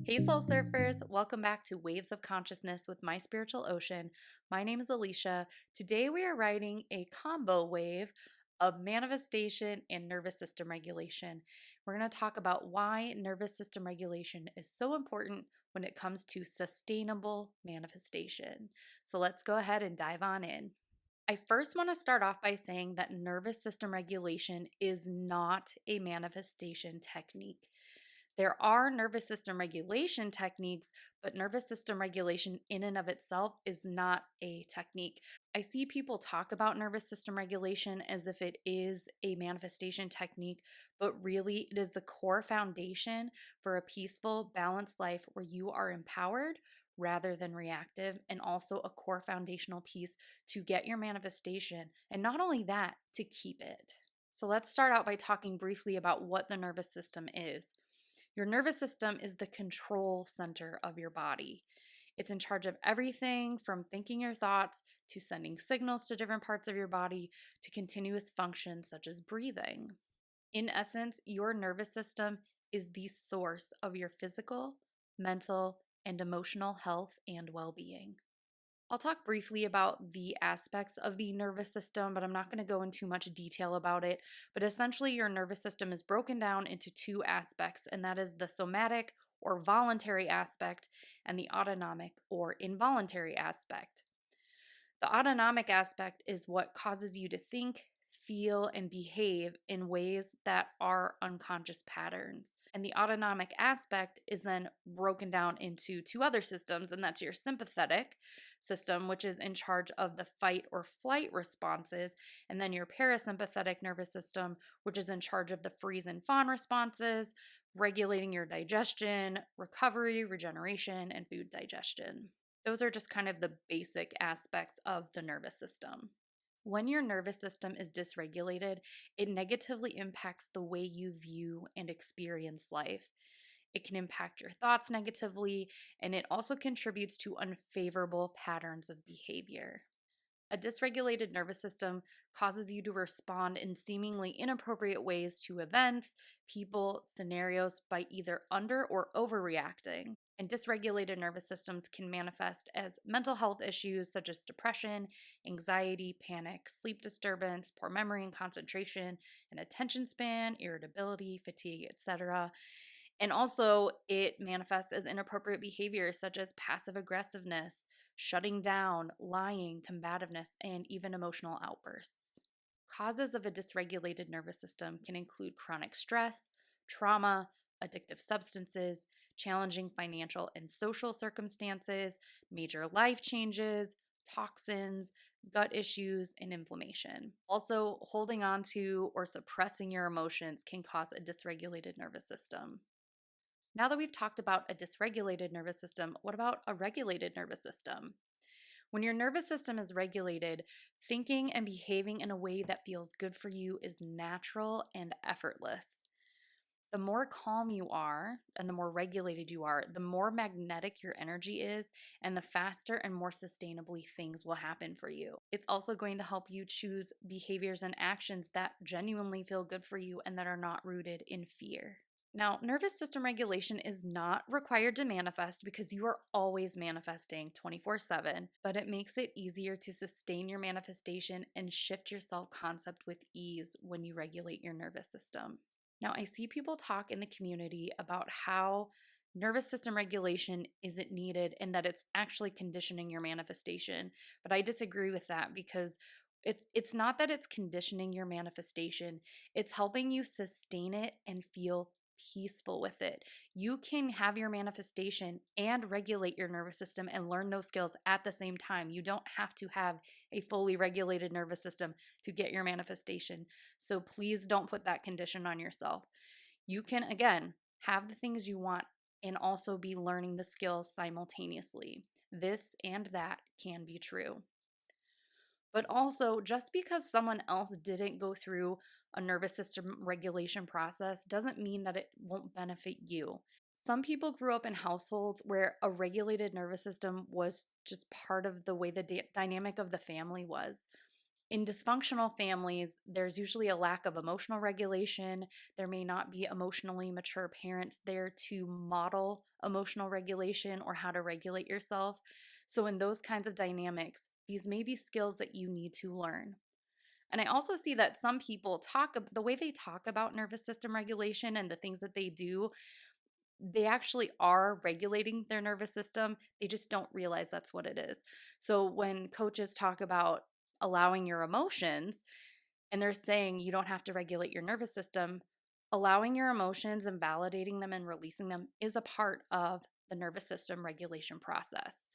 Hey, Soul Surfers! Welcome back to Waves of Consciousness with My Spiritual Ocean. My name is Alicia. Today we are riding a combo wave of manifestation and nervous system regulation. We're going to talk about why nervous system regulation is so important when it comes to sustainable manifestation. So let's go ahead and dive on in. I first want to start off by saying that nervous system regulation is not a manifestation technique. There are nervous system regulation techniques, but nervous system regulation in and of itself is not a technique. I see people talk about nervous system regulation as if it is a manifestation technique, but really it is the core foundation for a peaceful, balanced life where you are empowered rather than reactive, and also a core foundational piece to get your manifestation. And not only that, to keep it. So let's start out by talking briefly about what the nervous system is. Your nervous system is the control center of your body. It's in charge of everything from thinking your thoughts to sending signals to different parts of your body to continuous functions such as breathing. In essence, your nervous system is the source of your physical, mental, and emotional health and well being. I'll talk briefly about the aspects of the nervous system, but I'm not going to go into much detail about it. But essentially, your nervous system is broken down into two aspects, and that is the somatic or voluntary aspect and the autonomic or involuntary aspect. The autonomic aspect is what causes you to think, feel, and behave in ways that are unconscious patterns. And the autonomic aspect is then broken down into two other systems, and that's your sympathetic system, which is in charge of the fight or flight responses, and then your parasympathetic nervous system, which is in charge of the freeze and fawn responses, regulating your digestion, recovery, regeneration, and food digestion. Those are just kind of the basic aspects of the nervous system. When your nervous system is dysregulated, it negatively impacts the way you view and experience life. It can impact your thoughts negatively, and it also contributes to unfavorable patterns of behavior. A dysregulated nervous system causes you to respond in seemingly inappropriate ways to events, people, scenarios by either under or overreacting. And dysregulated nervous systems can manifest as mental health issues such as depression, anxiety, panic, sleep disturbance, poor memory and concentration, and attention span, irritability, fatigue, etc. And also, it manifests as inappropriate behaviors such as passive aggressiveness, shutting down, lying, combativeness, and even emotional outbursts. Causes of a dysregulated nervous system can include chronic stress, trauma, addictive substances, challenging financial and social circumstances, major life changes, toxins, gut issues, and inflammation. Also, holding on to or suppressing your emotions can cause a dysregulated nervous system. Now that we've talked about a dysregulated nervous system, what about a regulated nervous system? When your nervous system is regulated, thinking and behaving in a way that feels good for you is natural and effortless. The more calm you are and the more regulated you are, the more magnetic your energy is, and the faster and more sustainably things will happen for you. It's also going to help you choose behaviors and actions that genuinely feel good for you and that are not rooted in fear. Now, nervous system regulation is not required to manifest because you are always manifesting 24/7, but it makes it easier to sustain your manifestation and shift your self concept with ease when you regulate your nervous system. Now, I see people talk in the community about how nervous system regulation isn't needed and that it's actually conditioning your manifestation, but I disagree with that because it's not that it's conditioning your manifestation, it's helping you sustain it and feel peaceful with it. You can have your manifestation and regulate your nervous system and learn those skills at the same time. You don't have to have a fully regulated nervous system to get your manifestation. So please don't put that condition on yourself. You can, again, have the things you want and also be learning the skills simultaneously. This and that can be true. But also, just because someone else didn't go through a nervous system regulation process doesn't mean that it won't benefit you. Some people grew up in households where a regulated nervous system was just part of the way the dynamic of the family was. In dysfunctional families, there's usually a lack of emotional regulation. There may not be emotionally mature parents there to model emotional regulation or how to regulate yourself. So, in those kinds of dynamics, these may be skills that you need to learn. And I also see that some people the way they talk about nervous system regulation and the things that they do, they actually are regulating their nervous system. They just don't realize that's what it is. So when coaches talk about allowing your emotions and they're saying you don't have to regulate your nervous system, allowing your emotions and validating them and releasing them is a part of the nervous system regulation process.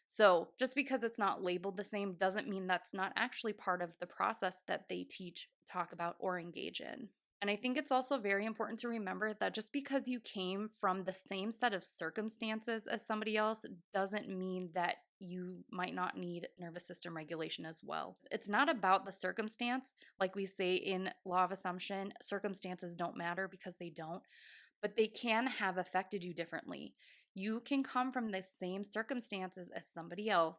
So, just because it's not labeled the same doesn't mean that's not actually part of the process that they teach, talk about, or engage in. And I think it's also very important to remember that just because you came from the same set of circumstances as somebody else doesn't mean that you might not need nervous system regulation as well. It's not about the circumstance. Like we say in Law of Assumption, circumstances don't matter because they don't, but they can have affected you differently. You can come from the same circumstances as somebody else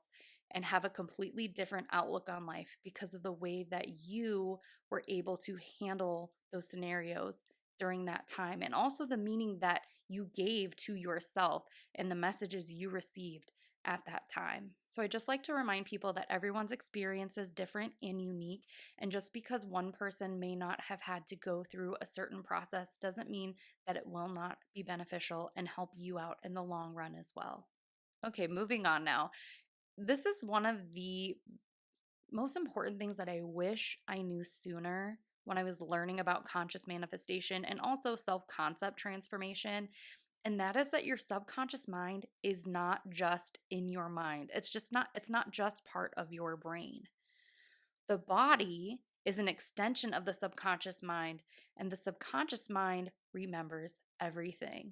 and have a completely different outlook on life because of the way that you were able to handle those scenarios during that time, and also the meaning that you gave to yourself and the messages you received at that time. So I just like to remind people that everyone's experience is different and unique, and just because one person may not have had to go through a certain process doesn't mean that it will not be beneficial and help you out in the long run as well. Okay, moving on now. This is one of the most important things that I wish I knew sooner when I was learning about conscious manifestation and also self concept transformation. And that is that your subconscious mind is not just in your mind. It's not just part of your brain. The body is an extension of the subconscious mind, and the subconscious mind remembers everything.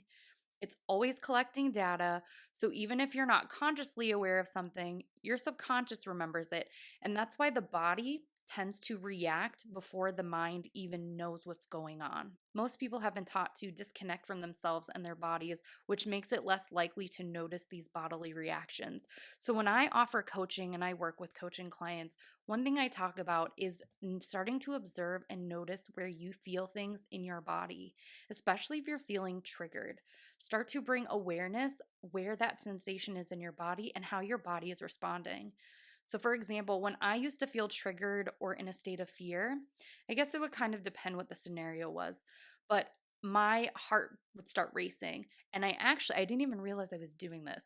It's always collecting data. So even if you're not consciously aware of something, your subconscious remembers it. And that's why the body tends to react before the mind even knows what's going on. Most people have been taught to disconnect from themselves and their bodies, which makes it less likely to notice these bodily reactions. So when I offer coaching and I work with coaching clients, one thing I talk about is starting to observe and notice where you feel things in your body, especially if you're feeling triggered. Start to bring awareness where that sensation is in your body and how your body is responding. So, for example, when I used to feel triggered or in a state of fear, I guess it would kind of depend what the scenario was, but my heart would start racing. And I didn't even realize I was doing this.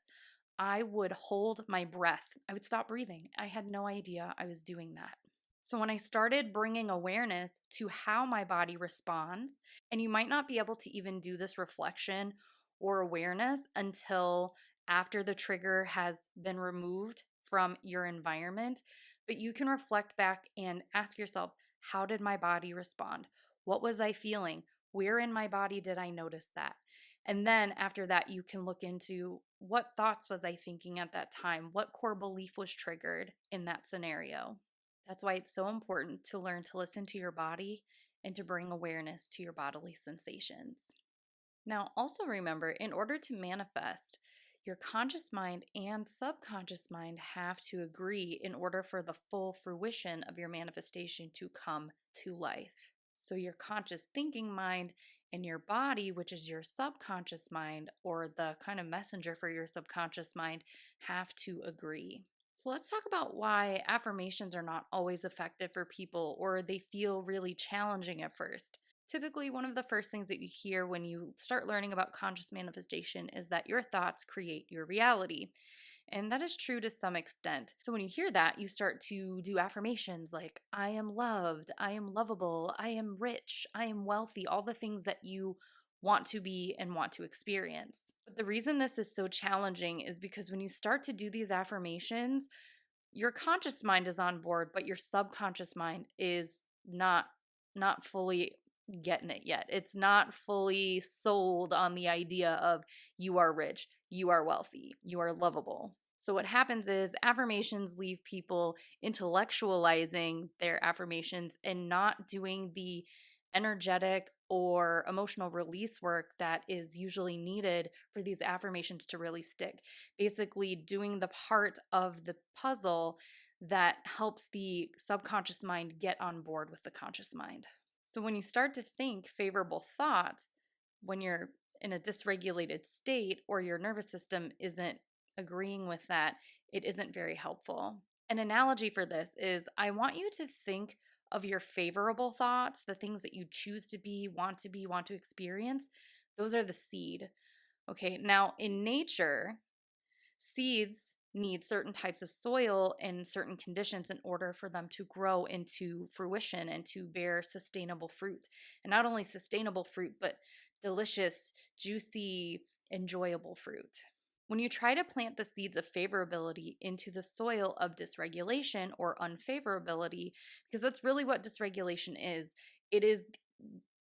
I would hold my breath. I would stop breathing. I had no idea I was doing that. So, when I started bringing awareness to how my body responds, and you might not be able to even do this reflection or awareness until after the trigger has been removed from your environment, but you can reflect back and ask yourself, how did my body respond? What was I feeling? Where in my body did I notice that? And then after that, you can look into what thoughts was I thinking at that time? What core belief was triggered in that scenario? That's why it's so important to learn to listen to your body and to bring awareness to your bodily sensations. Now, also remember, in order to manifest, your conscious mind and subconscious mind have to agree in order for the full fruition of your manifestation to come to life. So, your conscious thinking mind and your body, which is your subconscious mind or the kind of messenger for your subconscious mind, have to agree. So, let's talk about why affirmations are not always effective for people or they feel really challenging at first. Typically, one of the first things that you hear when you start learning about conscious manifestation is that your thoughts create your reality. And that is true to some extent. So when you hear that, you start to do affirmations like, I am loved, I am lovable, I am rich, I am wealthy, all the things that you want to be and want to experience. But the reason this is so challenging is because when you start to do these affirmations, your conscious mind is on board, but your subconscious mind is not fully getting it yet. It's not fully sold on the idea of you are rich, you are wealthy, you are lovable. So what happens is affirmations leave people intellectualizing their affirmations and not doing the energetic or emotional release work that is usually needed for these affirmations to really stick. Basically, doing the part of the puzzle that helps the subconscious mind get on board with the conscious mind. So when you start to think favorable thoughts, when you're in a dysregulated state or your nervous system isn't agreeing with that, it isn't very helpful. An analogy for this is I want you to think of your favorable thoughts, the things that you choose to be, want to experience. Those are the seed. Okay, now in nature, seeds need certain types of soil and certain conditions in order for them to grow into fruition and to bear sustainable fruit. And not only sustainable fruit, but delicious, juicy, enjoyable fruit. When you try to plant the seeds of favorability into the soil of dysregulation or unfavorability, because that's really what dysregulation is, it is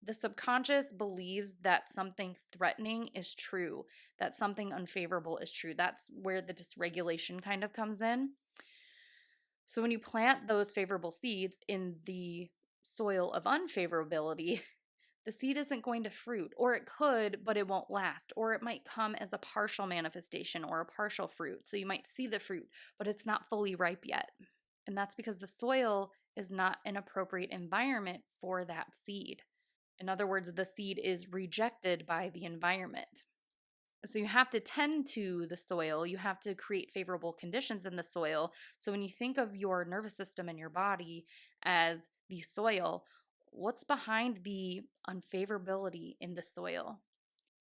the subconscious believes that something threatening is true, that something unfavorable is true. That's where the dysregulation kind of comes in. So when you plant those favorable seeds in the soil of unfavorability, the seed isn't going to fruit, or it could, but it won't last, or it might come as a partial manifestation or a partial fruit. So you might see the fruit, but it's not fully ripe yet. And that's because the soil is not an appropriate environment for that seed. In other words, the seed is rejected by the environment. So you have to tend to the soil, you have to create favorable conditions in the soil. So when you think of your nervous system and your body as the soil, what's behind the unfavorability in the soil?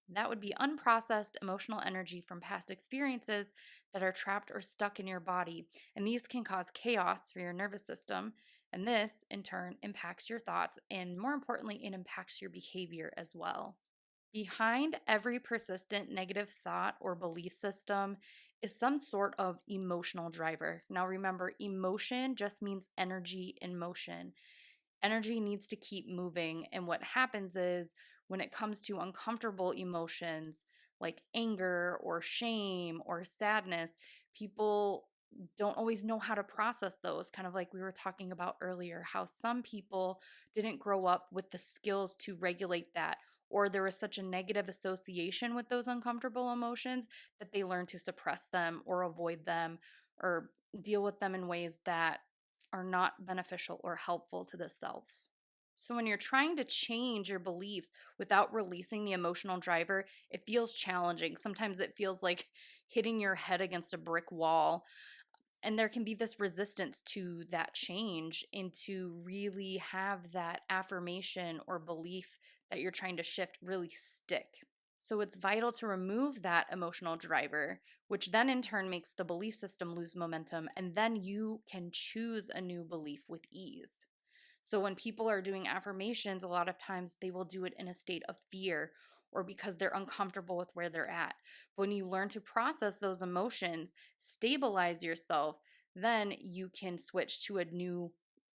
That would be unprocessed emotional energy from past experiences that are trapped or stuck in your body. And these can cause chaos for your nervous system. And this, in turn, impacts your thoughts. And more importantly, it impacts your behavior as well. Behind every persistent negative thought or belief system is some sort of emotional driver. Now, remember, emotion just means energy in motion. Energy needs to keep moving. And what happens is when it comes to uncomfortable emotions like anger or shame or sadness, people don't always know how to process those, kind of like we were talking about earlier, how some people didn't grow up with the skills to regulate that, or there was such a negative association with those uncomfortable emotions that they learn to suppress them or avoid them or deal with them in ways that are not beneficial or helpful to the self. So, when you're trying to change your beliefs without releasing the emotional driver, it feels challenging. Sometimes it feels like hitting your head against a brick wall. And there can be this resistance to that change and to really have that affirmation or belief that you're trying to shift really stick. So it's vital to remove that emotional driver, which then in turn makes the belief system lose momentum, and then you can choose a new belief with ease. So when people are doing affirmations, a lot of times they will do it in a state of fear or because they're uncomfortable with where they're at. But when you learn to process those emotions, stabilize yourself, then you can switch to a new,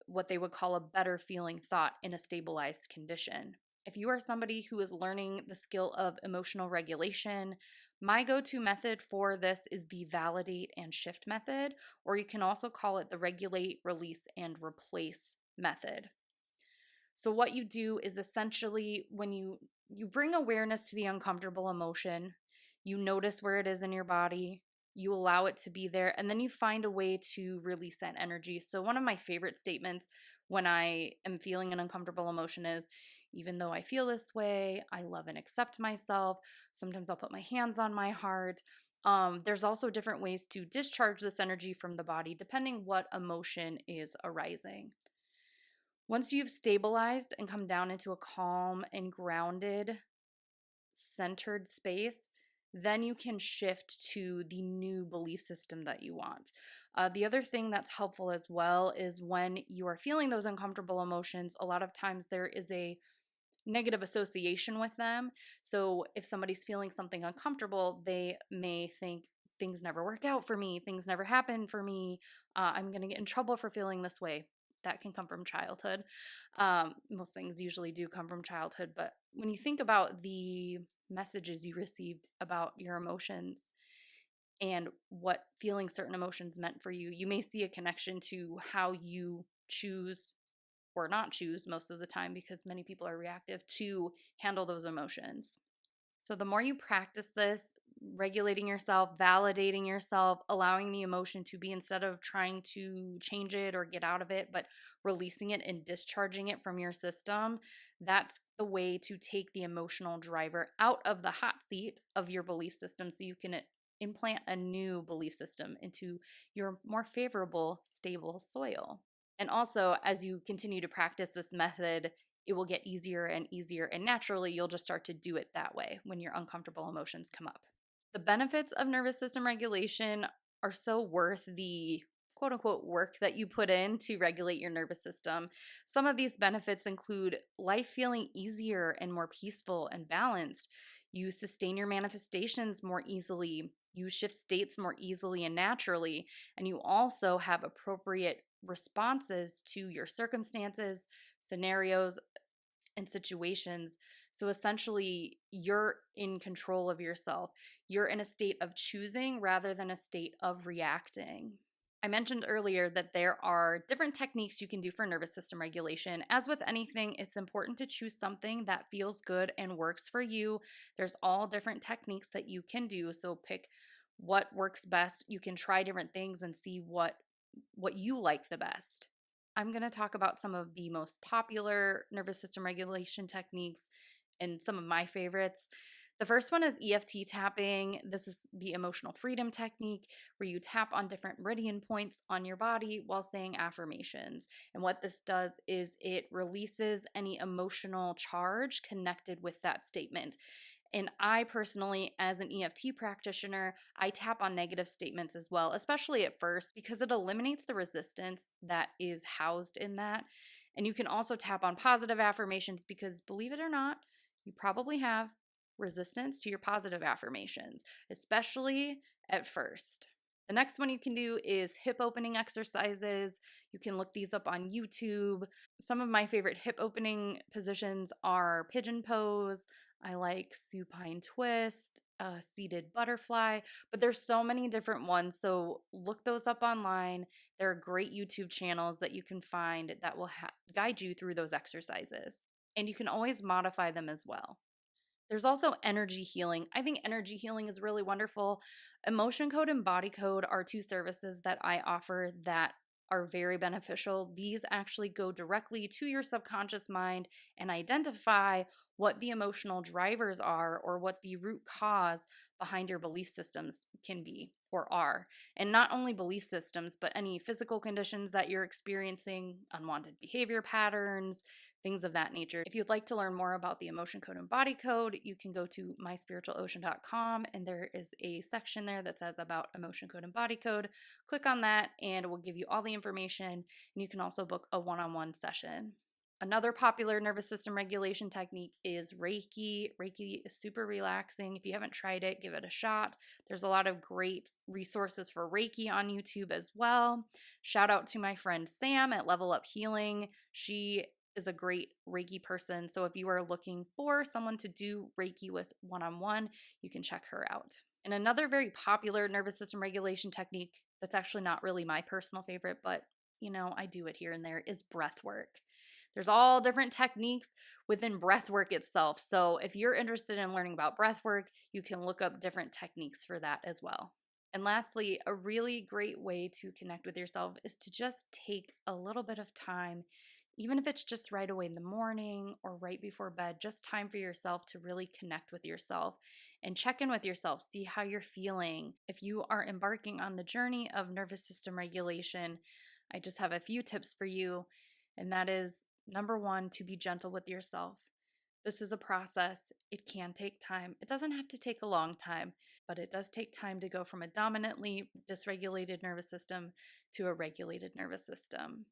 what they would call a better feeling thought in a stabilized condition. If you are somebody who is learning the skill of emotional regulation, my go to method for this is the validate and shift method, or you can also call it the regulate, release, and replace method. So what you do is essentially when you bring awareness to the uncomfortable emotion, you notice where it is in your body, you allow it to be there, and then you find a way to release that energy. So one of my favorite statements when I am feeling an uncomfortable emotion is, even though I feel this way, I love and accept myself. Sometimes I'll put my hands on my heart. There's also different ways to discharge this energy from the body depending what emotion is arising. Once you've stabilized and come down into a calm and grounded, centered space, then you can shift to the new belief system that you want. The other thing that's helpful as well is when you are feeling those uncomfortable emotions, a lot of times there is a negative association with them. So if somebody's feeling something uncomfortable, they may think things never work out for me, things never happen for me, I'm going to get in trouble for feeling this way. That can come from childhood. Most things usually do come from childhood, but when you think about the messages you received about your emotions and what feeling certain emotions meant for you, you may see a connection to how you choose or not choose most of the time, because many people are reactive, to handle those emotions. So the more you practice this, regulating yourself, validating yourself, allowing the emotion to be, instead of trying to change it or get out of it, but releasing it and discharging it from your system. That's the way to take the emotional driver out of the hot seat of your belief system so you can implant a new belief system into your more favorable, stable soil. And also, as you continue to practice this method, it will get easier and easier, and naturally, you'll just start to do it that way when your uncomfortable emotions come up. The benefits of nervous system regulation are so worth the quote unquote work that you put in to regulate your nervous system. Some of these benefits include life feeling easier and more peaceful and balanced. You sustain your manifestations more easily. You shift states more easily and naturally. And you also have appropriate responses to your circumstances, scenarios, and situations. So essentially, you're in control of yourself. You're in a state of choosing rather than a state of reacting. I mentioned earlier that there are different techniques you can do for nervous system regulation. As with anything, it's important to choose something that feels good and works for you. There's all different techniques that you can do, so pick what works best. You can try different things and see what you like the best. I'm going to talk about some of the most popular nervous system regulation techniques and some of my favorites. The first one is EFT tapping. This is the emotional freedom technique where you tap on different meridian points on your body while saying affirmations. And what this does is it releases any emotional charge connected with that statement. And I personally, as an EFT practitioner, I tap on negative statements as well, especially at first, because it eliminates the resistance that is housed in that. And you can also tap on positive affirmations because, believe it or not, you probably have resistance to your positive affirmations, especially at first. The next one you can do is hip opening exercises. You can look these up on YouTube. Some of my favorite hip opening positions are pigeon pose. I like supine twist, seated butterfly, but there's so many different ones. So look those up online. There are great YouTube channels that you can find that will guide you through those exercises. And you can always modify them as well. There's also energy healing. I think energy healing is really wonderful. Emotion Code and Body Code are two services that I offer that are very beneficial. These actually go directly to your subconscious mind and identify what the emotional drivers are or what the root cause behind your belief systems can be or are. And not only belief systems, but any physical conditions that you're experiencing, unwanted behavior patterns, things of that nature. If you'd like to learn more about the Emotion Code and Body Code, you can go to myspiritualocean.com, and there is a section there that says about Emotion Code and Body Code. Click on that and it will give you all the information, and you can also book a one-on-one session. Another popular nervous system regulation technique is Reiki. Reiki is super relaxing. If you haven't tried it, give it a shot. There's a lot of great resources for Reiki on YouTube as well. Shout out to my friend Sam at Level Up Healing. She is a great Reiki person. So if you are looking for someone to do Reiki with one-on-one, you can check her out. And another very popular nervous system regulation technique that's actually not really my personal favorite, but I do it here and there, is breath work. There's all different techniques within breathwork itself. So if you're interested in learning about breathwork, you can look up different techniques for that as well. And lastly, a really great way to connect with yourself is to just take a little bit of time, even if it's just right away in the morning or right before bed, just time for yourself to really connect with yourself and check in with yourself, see how you're feeling. If you are embarking on the journey of nervous system regulation, I just have a few tips for you, and that is number one, to be gentle with yourself. This is a process. It can take time. It doesn't have to take a long time, but it does take time to go from a dominantly dysregulated nervous system to a regulated nervous system.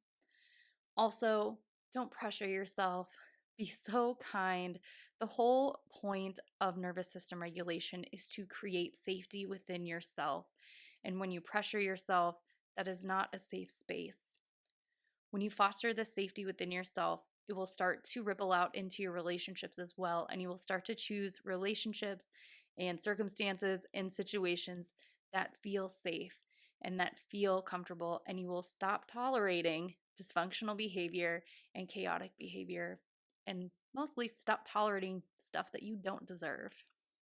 Also, don't pressure yourself. Be so kind. The whole point of nervous system regulation is to create safety within yourself. And when you pressure yourself, that is not a safe space. When you foster this safety within yourself, it will start to ripple out into your relationships as well. And you will start to choose relationships and circumstances and situations that feel safe and that feel comfortable. And you will stop tolerating dysfunctional behavior and chaotic behavior, and mostly stop tolerating stuff that you don't deserve.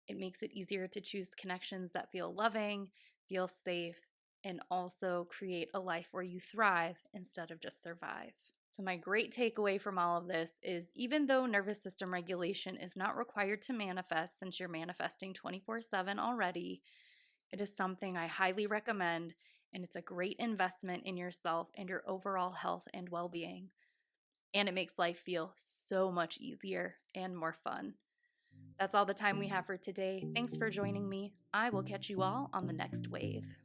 It makes it easier to choose connections that feel loving, feel safe, and also create a life where you thrive instead of just survive. So, my great takeaway from all of this is even though nervous system regulation is not required to manifest since you're manifesting 24/7 already, it is something I highly recommend, and it's a great investment in yourself and your overall health and well being. And it makes life feel so much easier and more fun. That's all the time we have for today. Thanks for joining me. I will catch you all on the next wave.